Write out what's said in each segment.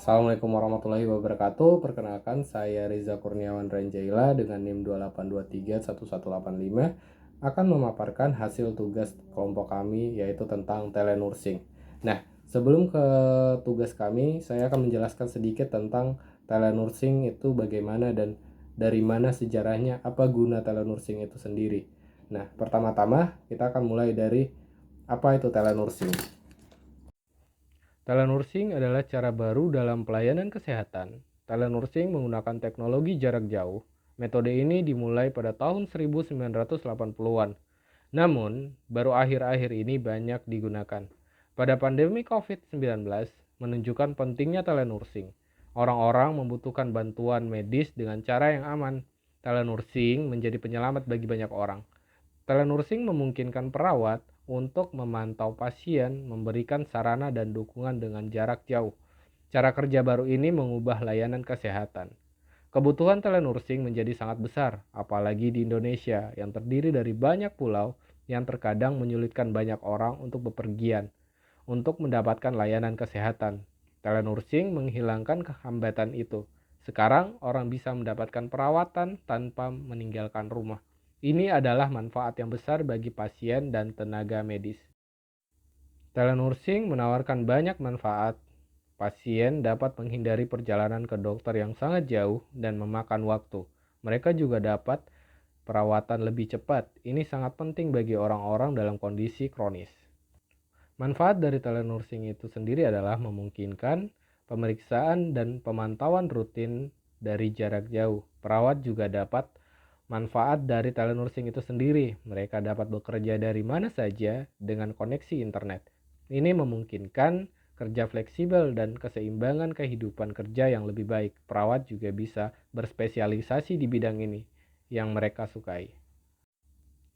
Assalamualaikum warahmatullahi wabarakatuh. Perkenalkan, saya Riza Kurniawan Ranjaila dengan NIM 2823118 akan memaparkan hasil tugas kelompok kami, yaitu tentang telenursing. Nah, sebelum ke tugas kami, saya akan menjelaskan sedikit tentang telenursing itu bagaimana dan dari mana sejarahnya, apa guna telenursing itu sendiri. Nah, pertama-tama kita akan mulai dari apa itu telenursing. Telenursing adalah cara baru dalam pelayanan kesehatan. Telenursing menggunakan teknologi jarak jauh. Metode ini dimulai pada tahun 1980-an. Namun, baru akhir-akhir ini banyak digunakan. Pada pandemi COVID-19 menunjukkan pentingnya telenursing. Orang-orang membutuhkan bantuan medis dengan cara yang aman. Telenursing menjadi penyelamat bagi banyak orang. Telenursing memungkinkan perawat untuk memantau pasien, memberikan sarana dan dukungan dengan jarak jauh. Cara kerja baru ini mengubah layanan kesehatan. Kebutuhan telenursing menjadi sangat besar, apalagi di Indonesia yang terdiri dari banyak pulau yang terkadang menyulitkan banyak orang untuk bepergian untuk mendapatkan layanan kesehatan. Telenursing menghilangkan kehambatan itu. Sekarang orang bisa mendapatkan perawatan tanpa meninggalkan rumah. Ini adalah manfaat yang besar bagi pasien dan tenaga medis. Telenursing menawarkan banyak manfaat. Pasien dapat menghindari perjalanan ke dokter yang sangat jauh dan memakan waktu. Mereka juga dapat perawatan lebih cepat. Ini sangat penting bagi orang-orang dalam kondisi kronis. Manfaat dari telenursing itu sendiri adalah memungkinkan pemeriksaan dan pemantauan rutin dari jarak jauh. Perawat juga dapat manfaat dari telenursing itu sendiri. Mereka dapat bekerja dari mana saja dengan koneksi internet. Ini memungkinkan kerja fleksibel dan keseimbangan kehidupan kerja yang lebih baik. Perawat juga bisa berspesialisasi di bidang ini yang mereka sukai.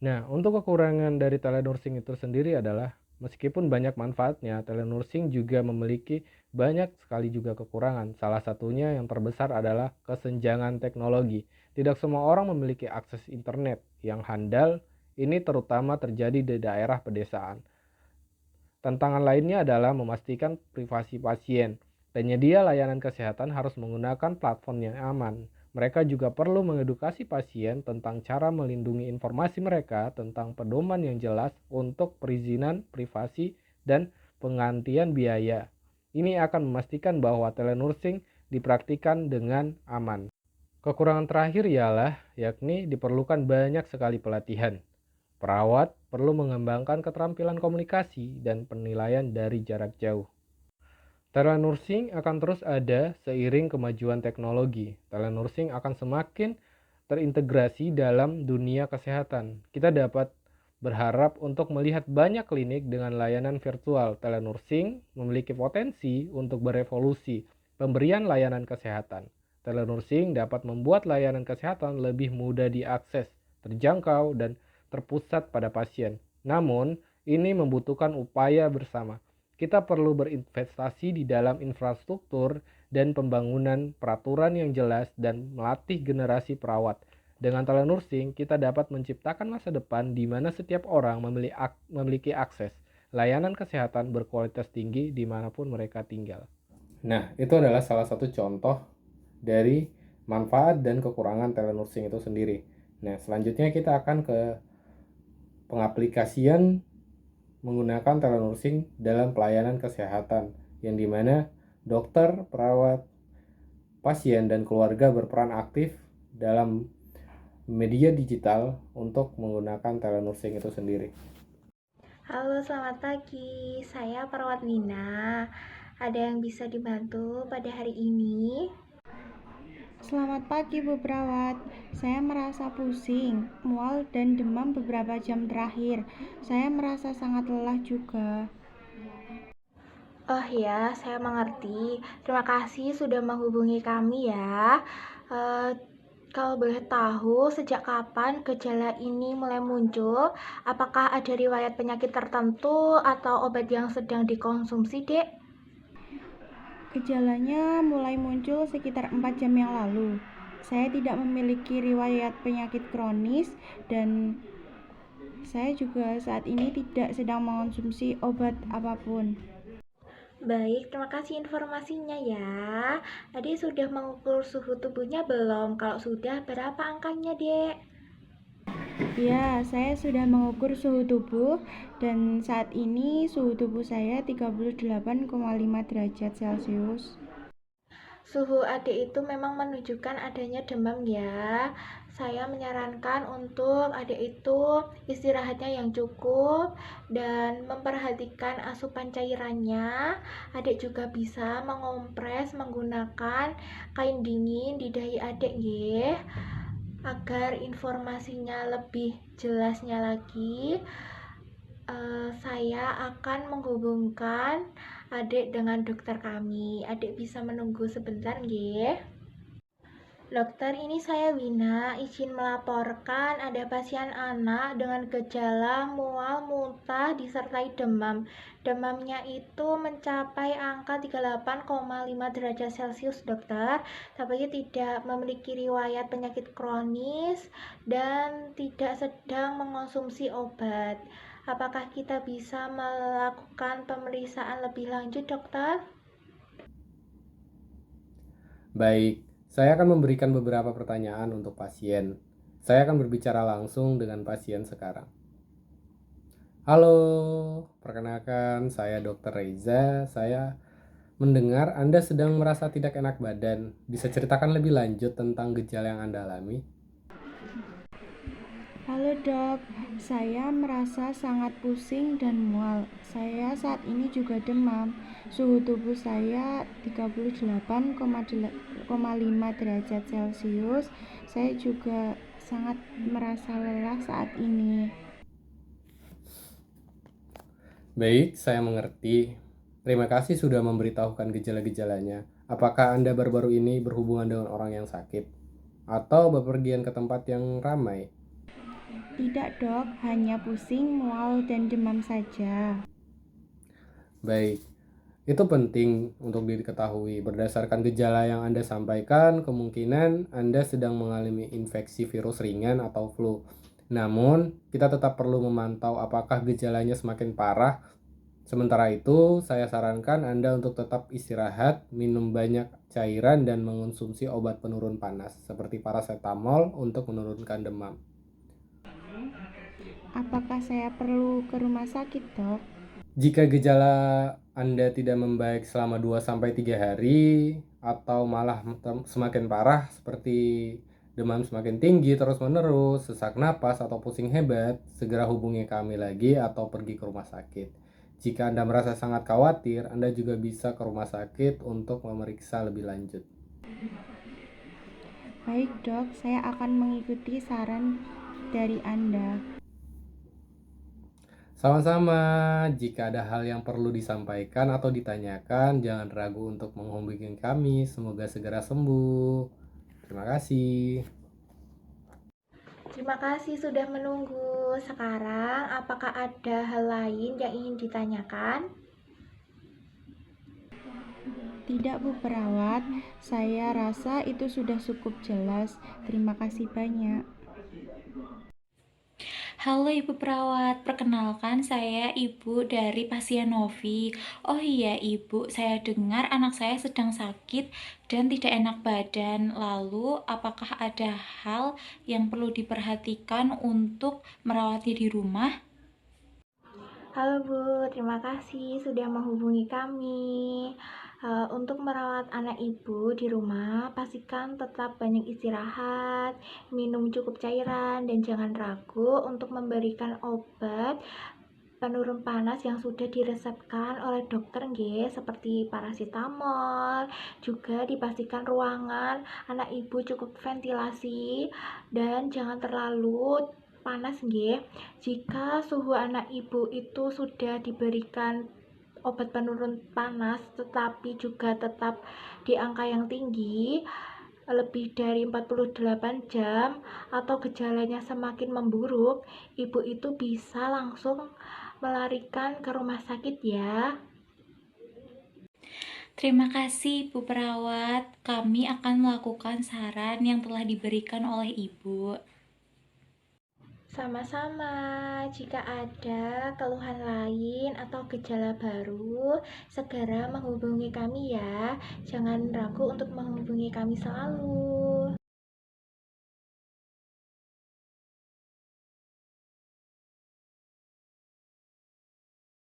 Nah, untuk kekurangan dari telenursing itu sendiri adalah meskipun banyak manfaatnya, telenursing juga memiliki banyak sekali juga kekurangan. Salah satunya yang terbesar adalah kesenjangan teknologi. Tidak semua orang memiliki akses internet yang handal. Ini terutama terjadi di daerah pedesaan. Tantangan lainnya adalah memastikan privasi pasien. Penyedia layanan kesehatan harus menggunakan platform yang aman. Mereka juga perlu mengedukasi pasien tentang cara melindungi informasi mereka tentang pedoman yang jelas untuk perizinan privasi dan penggantian biaya. Ini akan memastikan bahwa telenursing dipraktikkan dengan aman. Kekurangan terakhir ialah yakni diperlukan banyak sekali pelatihan. Perawat perlu mengembangkan keterampilan komunikasi dan penilaian dari jarak jauh. Telenursing akan terus ada seiring kemajuan teknologi. Telenursing akan semakin terintegrasi dalam dunia kesehatan. Kita dapat berharap untuk melihat banyak klinik dengan layanan virtual. Telenursing memiliki potensi untuk berevolusi pemberian layanan kesehatan. Telenursing dapat membuat layanan kesehatan lebih mudah diakses, terjangkau, dan terpusat pada pasien. Namun, ini membutuhkan upaya bersama. Kita perlu berinvestasi di dalam infrastruktur dan pembangunan peraturan yang jelas dan melatih generasi perawat. Dengan telenursing, kita dapat menciptakan masa depan di mana setiap orang memiliki akses layanan kesehatan berkualitas tinggi dimanapun mereka tinggal. Nah, itu adalah salah satu contoh dari manfaat dan kekurangan telenursing itu sendiri. Nah, selanjutnya kita akan ke pengaplikasian menggunakan telenursing dalam pelayanan kesehatan, yang dimana dokter, perawat, pasien, dan keluarga berperan aktif dalam media digital untuk menggunakan telenursing itu sendiri. Halo, selamat pagi. Saya perawat Nina. Ada yang bisa dibantu pada hari ini? Selamat pagi Bu Perawat, saya merasa pusing, mual dan demam beberapa jam terakhir. Saya merasa sangat lelah juga. Oh ya, saya mengerti. Terima kasih sudah menghubungi kami ya. Eh, Kalau boleh tahu, sejak kapan gejala ini mulai muncul? Apakah ada riwayat penyakit tertentu atau obat yang sedang dikonsumsi, Dek? Gejalanya mulai muncul sekitar 4 jam yang lalu. Saya tidak memiliki riwayat penyakit kronis dan saya juga saat ini tidak sedang mengonsumsi obat apapun. Baik, terima kasih informasinya ya. Adik sudah mengukur suhu tubuhnya belum? Kalau sudah, berapa angkanya, Dek? Ya, saya sudah mengukur suhu tubuh dan saat ini suhu tubuh saya 38,5 derajat Celcius. Suhu adik itu memang menunjukkan adanya demam ya. Saya menyarankan untuk adik itu istirahatnya yang cukup dan memperhatikan asupan cairannya. Adik juga bisa mengompres menggunakan kain dingin di dahi adik ya. Agar informasinya lebih jelasnya lagi, saya akan menghubungkan adik dengan dokter kami. Adik bisa menunggu sebentar, nggih. Dokter, ini saya Wina, izin melaporkan ada pasien anak dengan gejala mual, muntah, disertai demam. Demamnya itu mencapai angka 38,5 derajat Celcius, dokter. Tapi tidak memiliki riwayat penyakit kronis dan tidak sedang mengonsumsi obat. Apakah kita bisa melakukan pemeriksaan lebih lanjut, dokter? Baik, saya akan memberikan beberapa pertanyaan untuk pasien. Saya akan berbicara langsung dengan pasien sekarang. Halo, perkenalkan saya Dr. Reza. Saya mendengar Anda sedang merasa tidak enak badan. Bisa ceritakan lebih lanjut tentang gejala yang Anda alami? Halo dok, saya merasa sangat pusing dan mual. Saya saat ini juga demam. Suhu tubuh saya 38,5 derajat Celcius. Saya juga sangat merasa lelah saat ini. Baik, saya mengerti. Terima kasih sudah memberitahukan gejala-gejalanya. Apakah Anda baru-baru ini berhubungan dengan orang yang sakit? Atau bepergian ke tempat yang ramai? Tidak dok, hanya pusing, mual, dan demam saja. Baik, itu penting untuk diketahui. Berdasarkan gejala yang Anda sampaikan, kemungkinan Anda sedang mengalami infeksi virus ringan atau flu. Namun, kita tetap perlu memantau apakah gejalanya semakin parah. Sementara itu, saya sarankan Anda untuk tetap istirahat, minum banyak cairan, dan mengonsumsi obat penurun panas seperti paracetamol untuk menurunkan demam. Apakah saya perlu ke rumah sakit dok? Jika gejala Anda tidak membaik selama 2-3 hari atau malah semakin parah seperti demam semakin tinggi terus-menerus, sesak napas atau pusing hebat, segera hubungi kami lagi atau pergi ke rumah sakit. Jika Anda merasa sangat khawatir, Anda juga bisa ke rumah sakit untuk memeriksa lebih lanjut. Baik dok, saya akan mengikuti saran dari Anda. Sama-sama, jika ada hal yang perlu disampaikan atau ditanyakan, jangan ragu untuk menghubungi kami. Semoga segera sembuh. Terima kasih. Terima kasih sudah menunggu. Sekarang, apakah ada hal lain yang ingin ditanyakan? Tidak Bu Perawat, saya rasa itu sudah cukup jelas. Terima kasih banyak. Halo Ibu Perawat, perkenalkan saya Ibu dari pasien Novi. Oh iya Ibu, saya dengar anak saya sedang sakit dan tidak enak badan. Lalu, apakah ada hal yang perlu diperhatikan untuk merawatnya di rumah? Halo Bu, terima kasih sudah menghubungi kami. Untuk merawat anak Ibu di rumah, pastikan tetap banyak istirahat, minum cukup cairan, dan jangan ragu untuk memberikan obat penurun panas yang sudah diresepkan oleh dokter nggih, seperti paracetamol. Juga dipastikan ruangan anak Ibu cukup ventilasi dan jangan terlalu panas nggih. Jika suhu anak Ibu itu sudah diberikan obat penurun panas tetapi juga tetap di angka yang tinggi, lebih dari 48 jam atau gejalanya semakin memburuk, ibu itu bisa langsung melarikan ke rumah sakit ya. Terima kasih Bu Perawat, kami akan melakukan saran yang telah diberikan oleh Ibu. Sama-sama, jika ada keluhan lain atau gejala baru, segera menghubungi kami ya. Jangan ragu untuk menghubungi kami selalu.